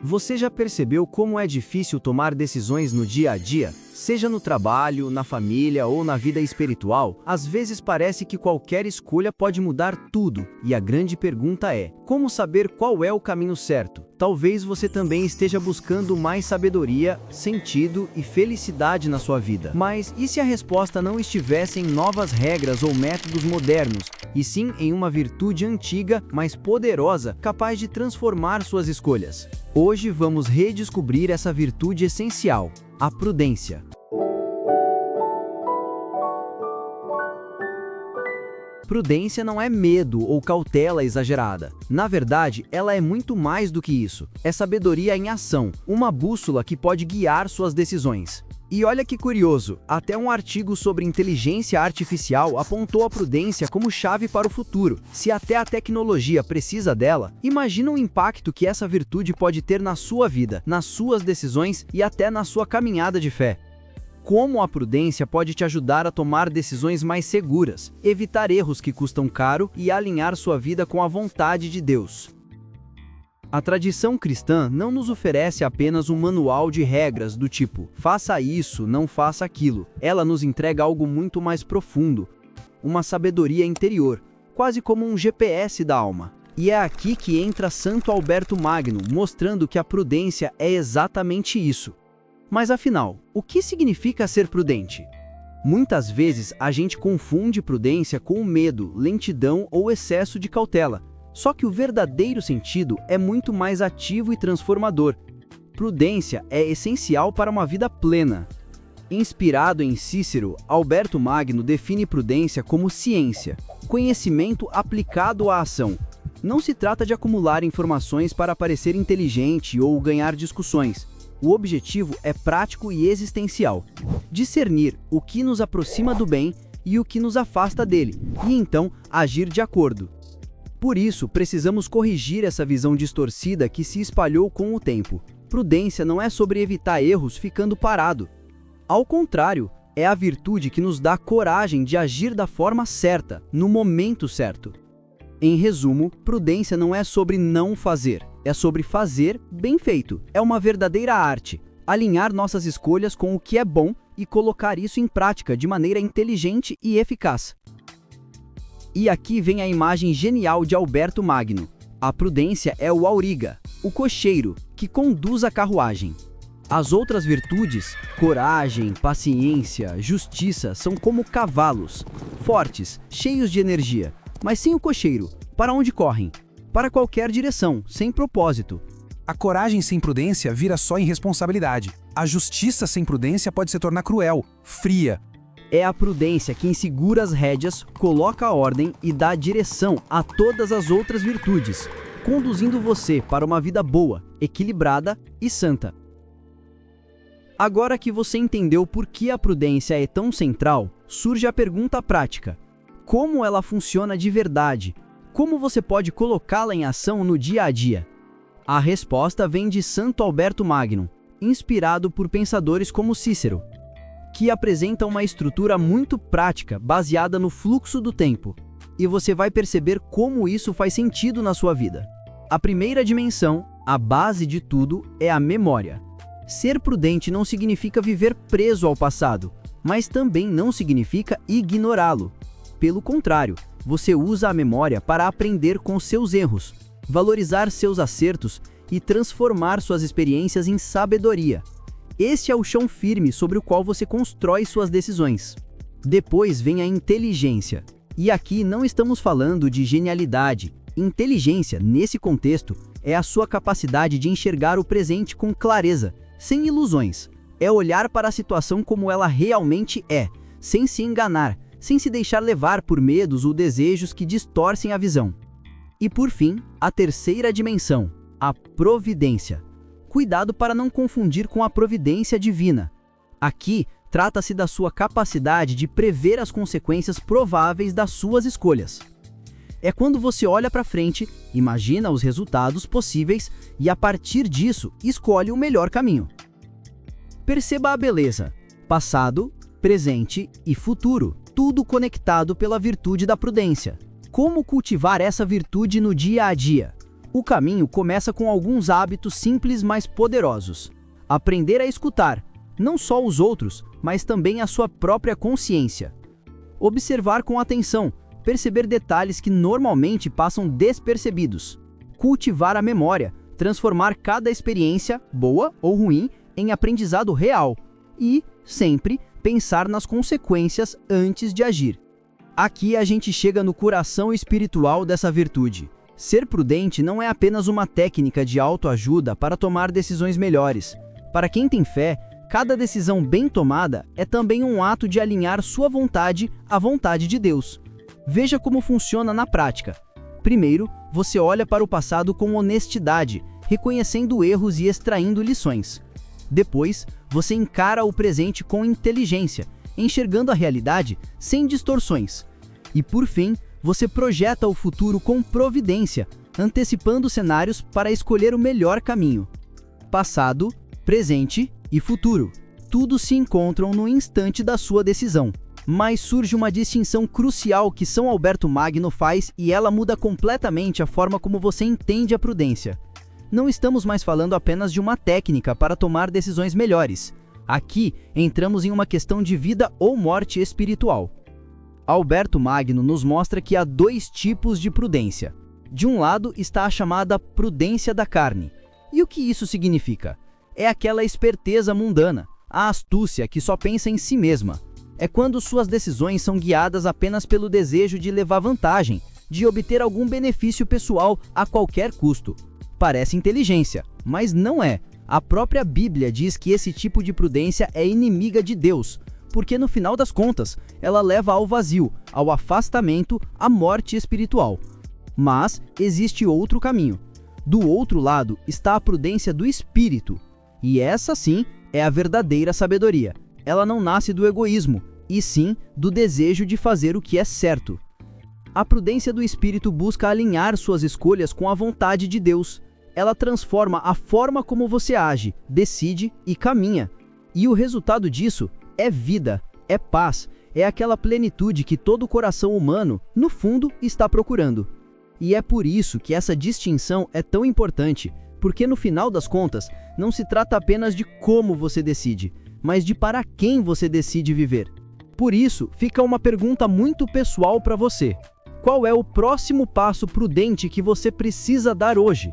Você já percebeu como é difícil tomar decisões no dia a dia? Seja no trabalho, na família ou na vida espiritual, às vezes parece que qualquer escolha pode mudar tudo. E a grande pergunta é: como saber qual é o caminho certo? Talvez você também esteja buscando mais sabedoria, sentido e felicidade na sua vida. Mas e se a resposta não estivesse em novas regras ou métodos modernos, e sim em uma virtude antiga, mas poderosa, capaz de transformar suas escolhas? Hoje vamos redescobrir essa virtude essencial, a prudência. Prudência não é medo ou cautela exagerada. Na verdade, ela é muito mais do que isso. É sabedoria em ação, uma bússola que pode guiar suas decisões. E olha que curioso, até um artigo sobre inteligência artificial apontou a prudência como chave para o futuro. Se até a tecnologia precisa dela, imagina o impacto que essa virtude pode ter na sua vida, nas suas decisões e até na sua caminhada de fé. Como a prudência pode te ajudar a tomar decisões mais seguras, evitar erros que custam caro e alinhar sua vida com a vontade de Deus. A tradição cristã não nos oferece apenas um manual de regras do tipo, faça isso, não faça aquilo. Ela nos entrega algo muito mais profundo, uma sabedoria interior, quase como um GPS da alma. E é aqui que entra Santo Alberto Magno, mostrando que a prudência é exatamente isso. Mas afinal, o que significa ser prudente? Muitas vezes a gente confunde prudência com medo, lentidão ou excesso de cautela. Só que o verdadeiro sentido é muito mais ativo e transformador. Prudência é essencial para uma vida plena. Inspirado em Cícero, Alberto Magno define prudência como ciência, conhecimento aplicado à ação. Não se trata de acumular informações para parecer inteligente ou ganhar discussões. O objetivo é prático e existencial. Discernir o que nos aproxima do bem e o que nos afasta dele, e então agir de acordo. Por isso, precisamos corrigir essa visão distorcida que se espalhou com o tempo. Prudência não é sobre evitar erros ficando parado. Ao contrário, é a virtude que nos dá coragem de agir da forma certa, no momento certo. Em resumo, prudência não é sobre não fazer, é sobre fazer bem feito. É uma verdadeira arte, alinhar nossas escolhas com o que é bom e colocar isso em prática de maneira inteligente e eficaz. E aqui vem a imagem genial de Alberto Magno. A prudência é o auriga, o cocheiro, que conduz a carruagem. As outras virtudes, coragem, paciência, justiça, são como cavalos, fortes, cheios de energia. Mas sem o cocheiro, para onde correm? Para qualquer direção, sem propósito. A coragem sem prudência vira só irresponsabilidade. A justiça sem prudência pode se tornar cruel, fria. É a prudência quem segura as rédeas, coloca a ordem e dá direção a todas as outras virtudes, conduzindo você para uma vida boa, equilibrada e santa. Agora que você entendeu por que a prudência é tão central, surge a pergunta prática. Como ela funciona de verdade? Como você pode colocá-la em ação no dia a dia? A resposta vem de Santo Alberto Magno, inspirado por pensadores como Cícero, que apresenta uma estrutura muito prática, baseada no fluxo do tempo. E você vai perceber como isso faz sentido na sua vida. A primeira dimensão, a base de tudo, é a memória. Ser prudente não significa viver preso ao passado, mas também não significa ignorá-lo. Pelo contrário, você usa a memória para aprender com seus erros, valorizar seus acertos e transformar suas experiências em sabedoria. Este é o chão firme sobre o qual você constrói suas decisões. Depois vem a inteligência. E aqui não estamos falando de genialidade. Inteligência, nesse contexto, é a sua capacidade de enxergar o presente com clareza, sem ilusões. É olhar para a situação como ela realmente é, sem se enganar, sem se deixar levar por medos ou desejos que distorcem a visão. E por fim, a terceira dimensão, a providência. Cuidado para não confundir com a providência divina. Aqui, trata-se da sua capacidade de prever as consequências prováveis das suas escolhas. É quando você olha para frente, imagina os resultados possíveis e, a partir disso, escolhe o melhor caminho. Perceba a beleza: passado, presente e futuro, tudo conectado pela virtude da prudência. Como cultivar essa virtude no dia a dia? O caminho começa com alguns hábitos simples, mas poderosos. Aprender a escutar, não só os outros, mas também a sua própria consciência. Observar com atenção, perceber detalhes que normalmente passam despercebidos. Cultivar a memória, transformar cada experiência, boa ou ruim, em aprendizado real. E, sempre, pensar nas consequências antes de agir. Aqui a gente chega no coração espiritual dessa virtude. Ser prudente não é apenas uma técnica de autoajuda para tomar decisões melhores. Para quem tem fé, cada decisão bem tomada é também um ato de alinhar sua vontade à vontade de Deus. Veja como funciona na prática. Primeiro, você olha para o passado com honestidade, reconhecendo erros e extraindo lições. Depois, você encara o presente com inteligência, enxergando a realidade sem distorções. E por fim, você projeta o futuro com providência, antecipando cenários para escolher o melhor caminho. Passado, presente e futuro. Tudo se encontram no instante da sua decisão. Mas surge uma distinção crucial que São Alberto Magno faz e ela muda completamente a forma como você entende a prudência. Não estamos mais falando apenas de uma técnica para tomar decisões melhores. Aqui, entramos em uma questão de vida ou morte espiritual. Alberto Magno nos mostra que há dois tipos de prudência. De um lado está a chamada prudência da carne. E o que isso significa? É aquela esperteza mundana, a astúcia que só pensa em si mesma. É quando suas decisões são guiadas apenas pelo desejo de levar vantagem, de obter algum benefício pessoal a qualquer custo. Parece inteligência, mas não é. A própria Bíblia diz que esse tipo de prudência é inimiga de Deus, porque no final das contas, ela leva ao vazio, ao afastamento, à morte espiritual. Mas existe outro caminho. Do outro lado está a prudência do espírito. E essa sim é a verdadeira sabedoria. Ela não nasce do egoísmo, e sim do desejo de fazer o que é certo. A prudência do espírito busca alinhar suas escolhas com a vontade de Deus. Ela transforma a forma como você age, decide e caminha. E o resultado disso é vida, é paz, é aquela plenitude que todo coração humano, no fundo, está procurando. E é por isso que essa distinção é tão importante, porque no final das contas, não se trata apenas de como você decide, mas de para quem você decide viver. Por isso, fica uma pergunta muito pessoal para você. Qual é o próximo passo prudente que você precisa dar hoje?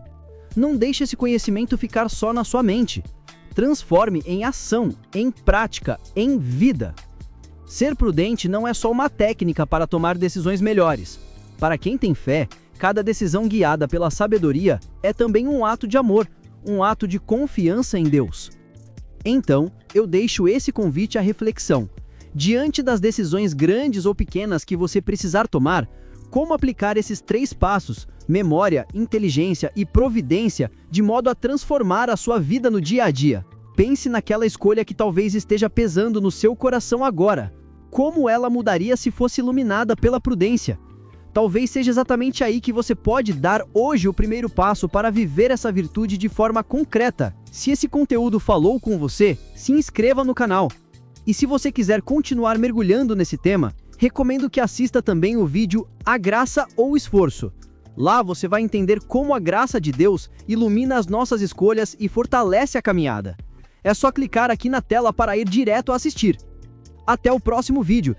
Não deixe esse conhecimento ficar só na sua mente. Transforme em ação, em prática, em vida. Ser prudente não é só uma técnica para tomar decisões melhores. Para quem tem fé, cada decisão guiada pela sabedoria é também um ato de amor, um ato de confiança em Deus. Então, eu deixo esse convite à reflexão. Diante das decisões grandes ou pequenas que você precisar tomar, como aplicar esses 3 passos, memória, inteligência e providência, de modo a transformar a sua vida no dia a dia? Pense naquela escolha que talvez esteja pesando no seu coração agora. Como ela mudaria se fosse iluminada pela prudência? Talvez seja exatamente aí que você pode dar hoje o primeiro passo para viver essa virtude de forma concreta. Se esse conteúdo falou com você, se inscreva no canal. E se você quiser continuar mergulhando nesse tema, recomendo que assista também o vídeo A Graça ou o Esforço. Lá você vai entender como a graça de Deus ilumina as nossas escolhas e fortalece a caminhada. É só clicar aqui na tela para ir direto a assistir. Até o próximo vídeo